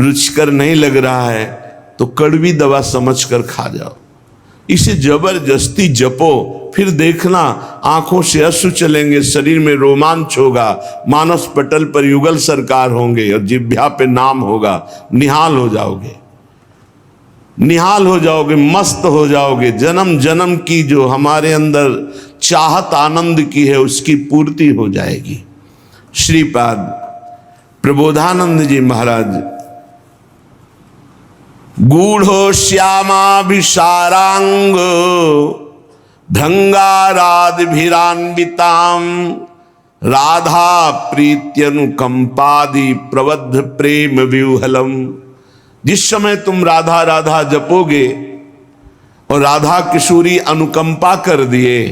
रुचिकर नहीं लग रहा है तो कड़वी दवा समझकर खा जाओ। इसे जबरदस्ती जपो, फिर देखना आंखों से अश्रु चलेंगे, शरीर में रोमांच होगा, मानस पटल पर युगल सरकार होंगे और जिह्वा पे नाम होगा। निहाल हो जाओगे, निहाल हो जाओगे, मस्त हो जाओगे। जन्म जन्म की जो हमारे अंदर चाहत आनंद की है उसकी पूर्ति हो जाएगी। श्रीपाद प्रबोधानंद जी महाराज गूढ़ो श्यामाभिसारांग भृंगारादिभिरान्वितां राधा प्रीत्यनुकंपादि प्रबद्ध प्रेम व्यूहलम। जिस समय तुम राधा राधा जपोगे और राधा किशोरी अनुकंपा कर दिए,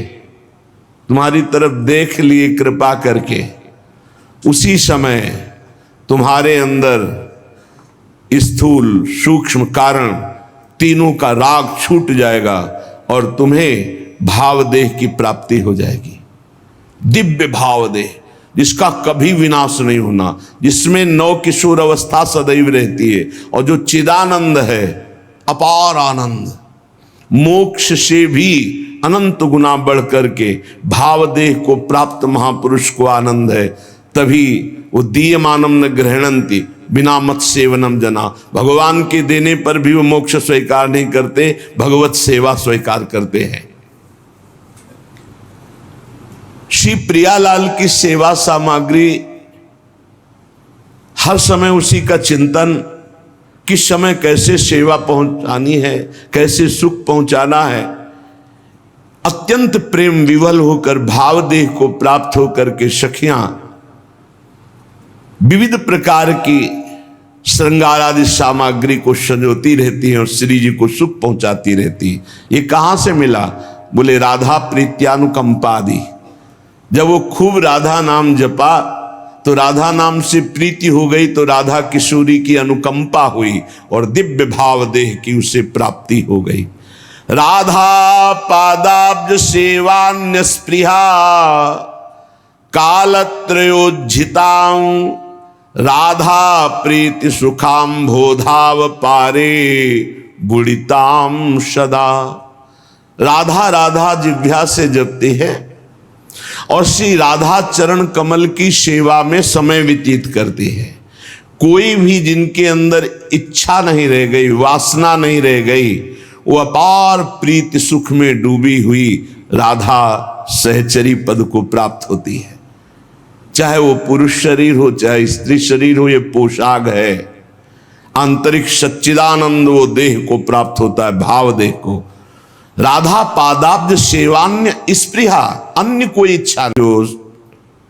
तुम्हारी तरफ देख लिए कृपा करके, उसी समय तुम्हारे अंदर स्थूल सूक्ष्म कारण तीनों का राग छूट जाएगा और तुम्हें भावदेह की प्राप्ति हो जाएगी। दिव्य भावदेह जिसका कभी विनाश नहीं होना, जिसमें नव किशोर अवस्था सदैव रहती है और जो चिदानंद है, अपार आनंद, मोक्ष से भी अनंत गुना बढ़ करके भावदेह को प्राप्त महापुरुष को आनंद है। तभी वो दीयमानम न ग्रहणंती बिना मत सेवनम जना। भगवान के देने पर भी वो मोक्ष स्वीकार नहीं करते, भगवत सेवा स्वीकार करते हैं। श्री प्रियालाल की सेवा सामग्री हर समय उसी का चिंतन, किस समय कैसे सेवा पहुंचानी है, कैसे सुख पहुंचाना है। अत्यंत प्रेम विवल होकर भावदेह को प्राप्त होकर के सखियां विविध प्रकार की श्रृंगार आदि सामग्री को संजोती रहती हैं और श्री जी को सुख पहुंचाती रहती। ये कहां से मिला? बोले राधा प्रीत्यानुकंपादि। जब वो खूब राधा नाम जपा तो राधा नाम से प्रीति हो गई, तो राधा किशोरी की अनुकंपा हुई और दिव्य भावदेह की उसे प्राप्ति हो गई। राधा पादाब्ज सेवान्य स्पृहा कालत्रयोज्झितां राधा प्रीति सुखाम बोधाव पारे गुणिताम सदा। राधा राधा जिह्वा से जपते हैं और श्री राधा चरण कमल की सेवा में समय व्यतीत करते हैं। कोई भी जिनके अंदर इच्छा नहीं रह गई, वासना नहीं रह गई, वो अपार प्रीति सुख में डूबी हुई राधा सहचरी पद को प्राप्त होती है। चाहे वो पुरुष शरीर हो चाहे स्त्री शरीर हो, ये पोशाक है। आंतरिक सच्चिदानंद वो देह को प्राप्त होता है, भाव देह को। राधा पादाब्ज सेवान्य स्पृहा, अन्य कोई इच्छा। जो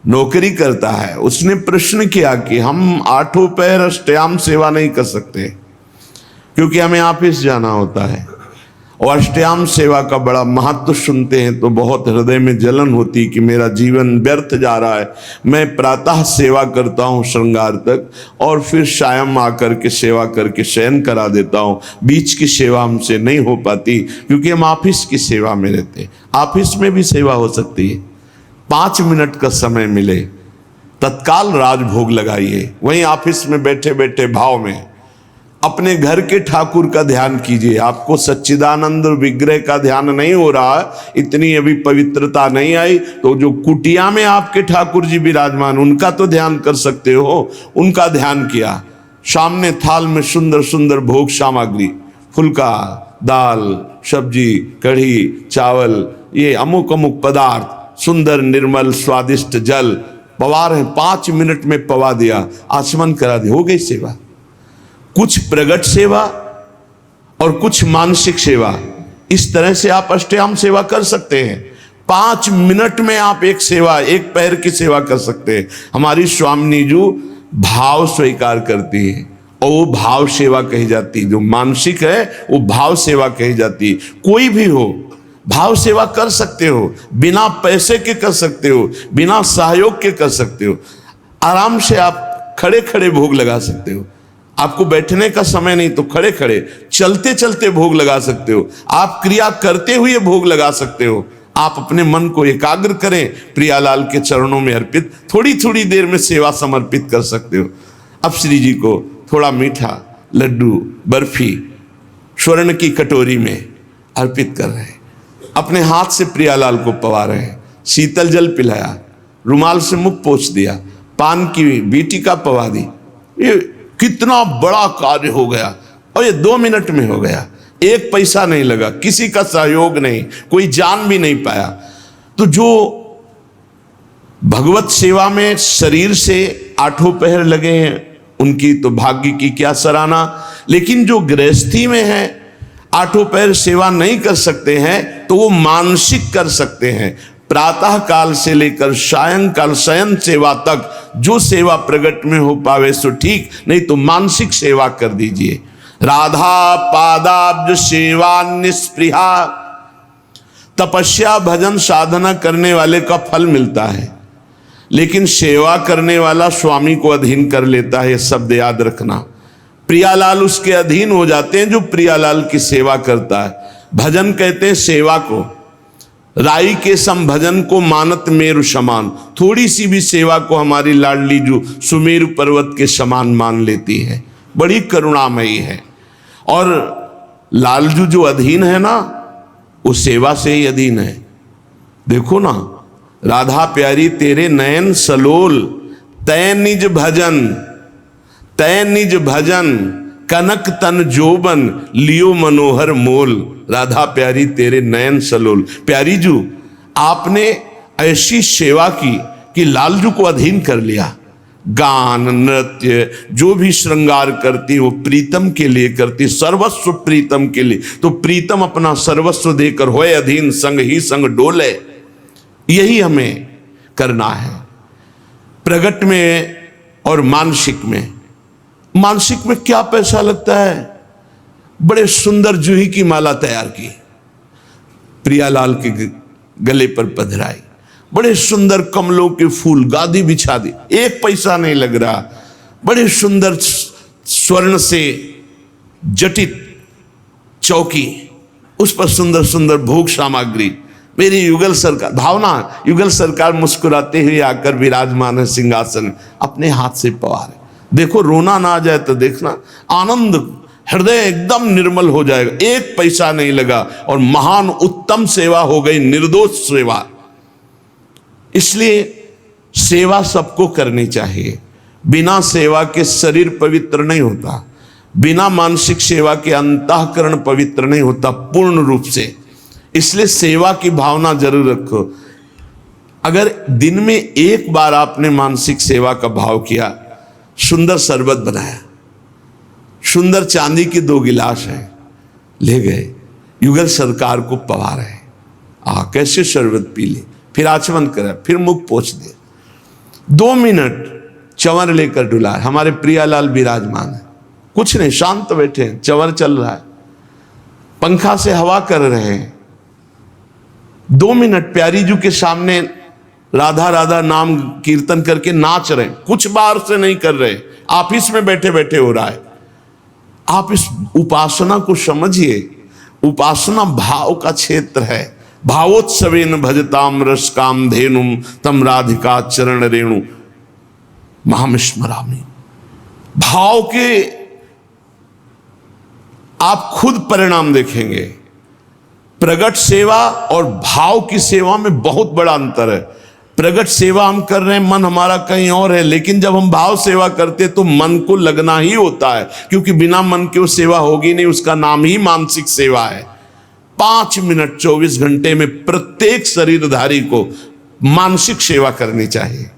नौकरी करता है उसने प्रश्न किया कि हम आठों पैर अष्टयाम सेवा नहीं कर सकते क्योंकि हमें ऑफिस जाना होता है, और अष्टयाम सेवा का बड़ा महत्व सुनते हैं तो बहुत हृदय में जलन होती कि मेरा जीवन व्यर्थ जा रहा है। मैं प्रातः सेवा करता हूँ श्रृंगार तक और फिर शायम आकर के सेवा करके शयन करा देता हूँ, बीच की सेवा हमसे नहीं हो पाती क्योंकि हम ऑफिस की सेवा में रहते। ऑफिस में भी सेवा हो सकती है, 5 मिनट का समय मिले तत्काल राजभोग लगाइए। वहीं ऑफिस में बैठे बैठे भाव में अपने घर के ठाकुर का ध्यान कीजिए। आपको सच्चिदानंद विग्रह का ध्यान नहीं हो रहा, इतनी अभी पवित्रता नहीं आई, तो जो कुटिया में आपके ठाकुर जी विराजमान उनका तो ध्यान कर सकते हो। उनका ध्यान किया, सामने थाल में सुंदर सुंदर भोग सामग्री, फुल्का, दाल, सब्जी, कढ़ी, चावल, ये अमुक अमुक पदार्थ, सुंदर निर्मल स्वादिष्ट जल, पवा रहे, 5 मिनट में पवा दिया, आचमन करा दिया, हो गई सेवा। कुछ प्रगट सेवा और कुछ मानसिक सेवा, इस तरह से आप अष्टयाम सेवा कर सकते हैं। 5 मिनट में आप एक सेवा, एक पैर की सेवा कर सकते हैं। हमारी स्वामिनी जी भाव स्वीकार करती है और वो भाव सेवा कही जाती है। जो मानसिक है वो भाव सेवा कही जाती है। कोई भी हो भाव सेवा कर सकते हो, बिना पैसे के कर सकते हो, बिना सहयोग के कर सकते हो। आराम से आप खड़े खड़े भोग लगा सकते हो। आपको बैठने का समय नहीं तो खड़े खड़े, चलते चलते भोग लगा सकते हो। आप क्रिया करते हुए भोग लगा सकते हो। आप अपने मन को एकाग्र करें, प्रियालाल के चरणों में अर्पित थोड़ी थोड़ी देर में सेवा समर्पित कर सकते हो। अब श्री जी को थोड़ा मीठा लड्डू बर्फी स्वर्ण की कटोरी में अर्पित कर रहे हैं, अपने हाथ से प्रियालाल को पवा रहे हैं, शीतल जल पिलाया, रुमाल से मुख पोंछ दिया, पान की बीटी का पवा दी। ये कितना बड़ा कार्य हो गया और ये 2 मिनट में हो गया, 1 पैसा नहीं लगा, किसी का सहयोग नहीं, कोई जान भी नहीं पाया। तो जो भगवत सेवा में शरीर से 8 पहर लगे हैं उनकी तो भाग्य की क्या सराहना, लेकिन जो गृहस्थी में है 8 पहर सेवा नहीं कर सकते हैं तो वो मानसिक कर सकते हैं। प्रातः काल से लेकर सायंकाल शयन सेवा तक जो सेवा प्रगट में हो पावे सो ठीक, नहीं तो मानसिक सेवा कर दीजिए। राधा पादाब्ज सेवा निस्पृहा, तपस्या भजन साधना करने वाले का फल मिलता है, लेकिन सेवा करने वाला स्वामी को अधीन कर लेता है, शब्द याद रखना। प्रियालाल उसके अधीन हो जाते हैं जो प्रियालाल की सेवा करता है। भजन कहते हैं सेवा को, राई के सम भजन को मानत मेरु समान, थोड़ी सी भी सेवा को हमारी लाडली जो सुमेरु पर्वत के समान मान लेती है, बड़ी करुणामयी है। और लालजू जो अधीन है ना, वो सेवा से ही अधीन है। देखो ना, राधा प्यारी तेरे नयन सलोल, तै निज भजन, तै निज भजन, कनक तन जोबन, लियो मनोहर मोल। राधा प्यारी तेरे नयन सलोल। प्यारी जू, आपने ऐसी सेवा की कि लालजू को अधीन कर लिया। गान नृत्य जो भी श्रृंगार करती वो प्रीतम के लिए करती, सर्वस्व प्रीतम के लिए। तो प्रीतम अपना सर्वस्व देकर होए अधीन, संग ही संग डोले। यही हमें करना है प्रगट में और मानसिक में। मानसिक में क्या पैसा लगता है? बड़े सुंदर जूही की माला तैयार की, प्रियालाल के गले पर पधराई, बड़े सुंदर कमलों के फूल, गादी बिछा दी, 1 पैसा नहीं लग रहा। बड़े सुंदर स्वर्ण से जटित चौकी, उस पर सुंदर सुंदर भोग सामग्री। मेरी युगल सरकार, भावना युगल सरकार मुस्कुराते हुए आकर विराजमान है सिंहासन, अपने हाथ से पवार। देखो, रोना ना आ जाए तो देखना, आनंद, हृदय एकदम निर्मल हो जाएगा। 1 पैसा नहीं लगा और महान उत्तम सेवा हो गई, निर्दोष सेवा। इसलिए सेवा सबको करनी चाहिए। बिना सेवा के शरीर पवित्र नहीं होता, बिना मानसिक सेवा के अंतःकरण पवित्र नहीं होता पूर्ण रूप से। इसलिए सेवा की भावना जरूर रखो। अगर दिन में 1 बार आपने मानसिक सेवा का भाव किया, सुंदर शरबत बनाया, सुंदर चांदी की 2 गिलास है, ले गए, युगल सरकार को पवा रहे, कैसे शरबत पी ले, फिर आचमन करा, फिर मुख पोंछ दे, 2 मिनट चंवर लेकर डुला। हमारे प्रियालाल विराजमान है, कुछ नहीं, शांत बैठे हैं, चंवर चल रहा है, पंखा से हवा कर रहे हैं। 2 मिनट प्यारी जू के सामने राधा राधा नाम कीर्तन करके नाच रहे, कुछ बार से नहीं कर रहे, ऑफिस में बैठे बैठे हो रहा है। आप इस उपासना को समझिए। उपासना भाव का क्षेत्र है। भावोत्सवेन भजताम रस काम धेनुम, तम राधिका चरण रेणु महाम स्मरामि। भाव के आप खुद परिणाम देखेंगे। प्रगट सेवा और भाव की सेवा में बहुत बड़ा अंतर है। प्रगट सेवा हम कर रहे हैं, मन हमारा कहीं और है, लेकिन जब हम भाव सेवा करते तो मन को लगना ही होता है, क्योंकि बिना मन के वो सेवा होगी नहीं। उसका नाम ही मानसिक सेवा है। 5 मिनट 24 घंटे में प्रत्येक शरीरधारी को मानसिक सेवा करनी चाहिए।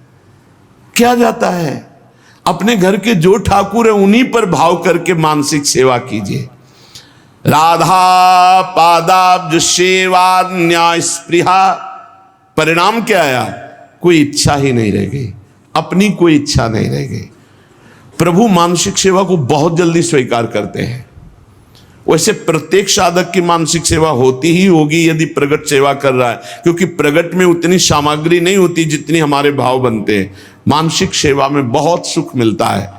क्या जाता है, अपने घर के जो ठाकुर है उन्हीं पर भाव करके मानसिक सेवा कीजिए। राधा पादाब्ज सेवा न्याय स्पृहा। परिणाम क्या आया? कोई इच्छा ही नहीं रह गई, अपनी कोई इच्छा नहीं रह गई। प्रभु मानसिक सेवा को बहुत जल्दी स्वीकार करते हैं। वैसे प्रत्येक साधक की मानसिक सेवा होती ही होगी यदि प्रगट सेवा कर रहा है, क्योंकि प्रगट में उतनी सामग्री नहीं होती जितनी हमारे भाव बनते हैं। मानसिक सेवा में बहुत सुख मिलता है।